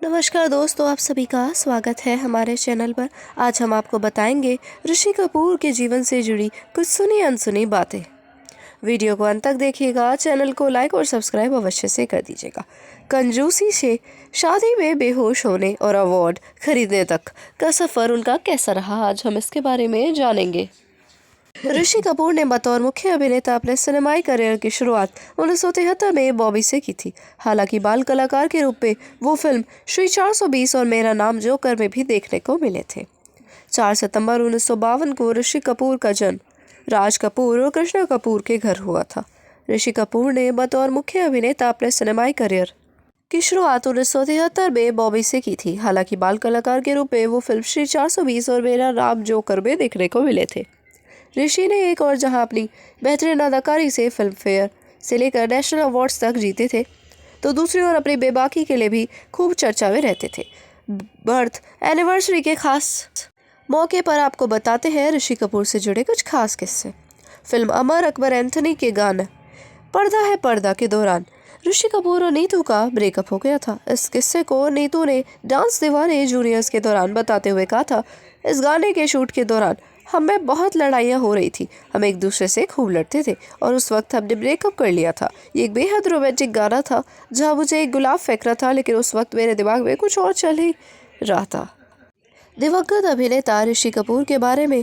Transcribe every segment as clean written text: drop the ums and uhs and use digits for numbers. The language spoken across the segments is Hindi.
नमस्कार दोस्तों, आप सभी का स्वागत है हमारे चैनल पर। आज हम आपको बताएंगे ऋषि कपूर के जीवन से जुड़ी कुछ सुनी अनसुनी बातें। वीडियो को अंत तक देखिएगा। चैनल को लाइक और सब्सक्राइब अवश्य से कर दीजिएगा। कंजूसी से शादी में बेहोश होने और अवार्ड खरीदने तक का सफ़र उनका कैसा रहा, आज हम इसके बारे में जानेंगे। ऋषि कपूर ने बतौर मुख्य अभिनेता अपने सिनेमाई करियर की शुरुआत 1973 में बॉबी से की थी। हालांकि बाल कलाकार के रूप में वो फिल्म श्री 420 और मेरा नाम जोकर में भी देखने को मिले थे। 4 सितंबर 1952 को ऋषि कपूर का जन्म राज कपूर और कृष्णा कपूर के घर हुआ था। ऋषि कपूर ने बतौर मुख्य अभिनेता अपने सिनेमाई करियर की शुरुआत 1973 में बॉबी से की थी। हालांकि बाल कलाकार के रूप में वो फिल्म श्री 420 और मेरा नाम जोकर में देखने को मिले थे। ऋषि ने एक और जहां अपनी बेहतरीन अदाकारी से फिल्म फेयर से लेकर नेशनल अवार्ड्स तक जीते थे, तो दूसरी ओर अपनी बेबाकी के लिए भी खूब चर्चा में रहते थे। बर्थ एनिवर्सरी के खास मौके पर आपको बताते हैं ऋषि कपूर से जुड़े कुछ खास किस्से। फिल्म अमर अकबर एंथनी के गाना पर्दा है पर्दा के दौरान ऋषि कपूर और नीतू का ब्रेकअप हो गया था। इस किस्से को नीतू ने डांस दीवाने जूनियर्स के दौरान बताते हुए कहा था, इस गाने के शूट के दौरान हमें बहुत लड़ाइयाँ हो रही थी, हम एक दूसरे से खूब लड़ते थे और उस वक्त हमने ब्रेकअप कर लिया था। ये एक बेहद रोमांटिक गाना था जहाँ मुझे एक गुलाब फेंक रहा था, लेकिन उस वक्त मेरे दिमाग में कुछ और चल ही रहा था। दिवंगत अभिनेता ऋषि कपूर के बारे में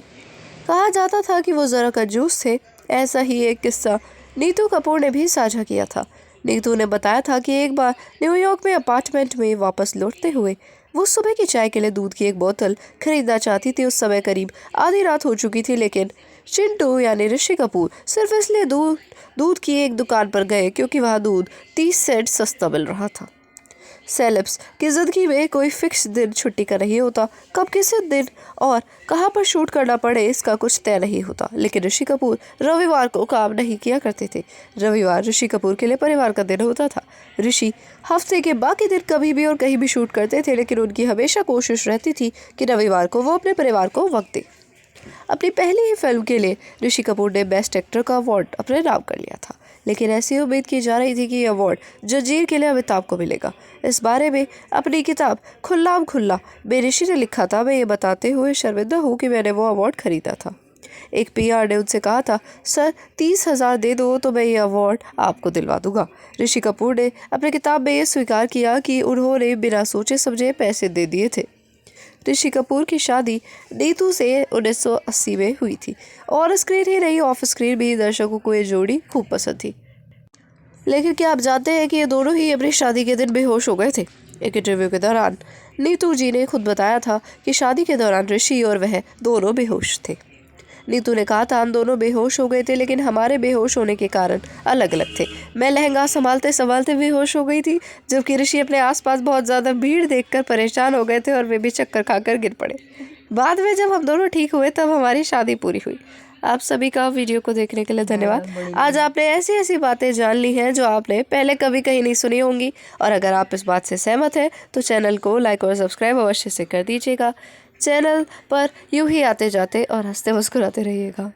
कहा जाता था कि वो ज़रा कंजूस थे। ऐसा ही एक किस्सा नीतू कपूर ने भी साझा किया था। नीतू ने बताया था कि एक बार न्यूयॉर्क में अपार्टमेंट में वापस लौटते हुए वो सुबह की चाय के लिए दूध की एक बोतल खरीदना चाहती थी। उस समय करीब आधी रात हो चुकी थी, लेकिन चिंटू यानी ऋषि कपूर सिर्फ इसलिए दूध की एक दुकान पर गए क्योंकि वहाँ दूध 30 सेंट सस्ता मिल रहा था। सेलेब्स की ज़िंदगी में कोई फिक्स दिन छुट्टी का नहीं होता, कब किसी दिन और कहाँ पर शूट करना पड़े इसका कुछ तय नहीं होता। लेकिन ऋषि कपूर रविवार को काम नहीं किया करते थे। रविवार ऋषि कपूर के लिए परिवार का दिन होता था। ऋषि हफ्ते के बाकी दिन कभी भी और कहीं भी शूट करते थे, लेकिन उनकी हमेशा कोशिश रहती थी कि रविवार को वो अपने परिवार को वक्त दें। अपनी पहली ही फिल्म के लिए ऋषि कपूर ने बेस्ट एक्टर का अवार्ड अपने नाम कर लिया था, लेकिन ऐसी उम्मीद की जा रही थी कि यह अवार्ड जंजीर के लिए अमिताभ को मिलेगा। इस बारे में अपनी किताब खुल्लाम खुल्ला में ऋषि ने लिखा था, मैं ये बताते हुए शर्मिंदा हूँ कि मैंने वो अवार्ड खरीदा था। एक पीआर ने उनसे कहा था, सर 30,000 दे दो तो मैं ये अवार्ड आपको दिलवा दूंगा। ऋषि कपूर ने अपनी किताब में ये स्वीकार किया कि उन्होंने बिना सोचे समझे पैसे दे दिए थे। ऋषि कपूर की शादी नीतू से 1980 में हुई थी और स्क्रीन ही नहीं ऑफ स्क्रीन भी दर्शकों को ये जोड़ी खूब पसंद थी। लेकिन क्या आप जानते हैं कि ये दोनों ही अपनी शादी के दिन बेहोश हो गए थे। एक इंटरव्यू के दौरान नीतू जी ने खुद बताया था कि शादी के दौरान ऋषि और वह दोनों बेहोश थे। नीतू ने कहा था, हम दोनों बेहोश हो गए थे, लेकिन हमारे बेहोश होने के कारण अलग अलग थे। मैं लहंगा संभालते संभालते बेहोश हो गई थी, जबकि ऋषि अपने आसपास बहुत ज़्यादा भीड़ देखकर परेशान हो गए थे और वे भी चक्कर खाकर गिर पड़े। बाद में जब हम दोनों ठीक हुए तब हमारी शादी पूरी हुई। आप सभी का वीडियो को देखने के लिए धन्यवाद। आज आपने ऐसी ऐसी बातें जान ली हैं जो आपने पहले कभी कहीं नहीं सुनी होंगी, और अगर आप इस बात से सहमत हैं तो चैनल को लाइक और सब्सक्राइब अवश्य से कर दीजिएगा। चैनल पर यूं ही आते जाते और हंसते मुस्कुराते रहिएगा।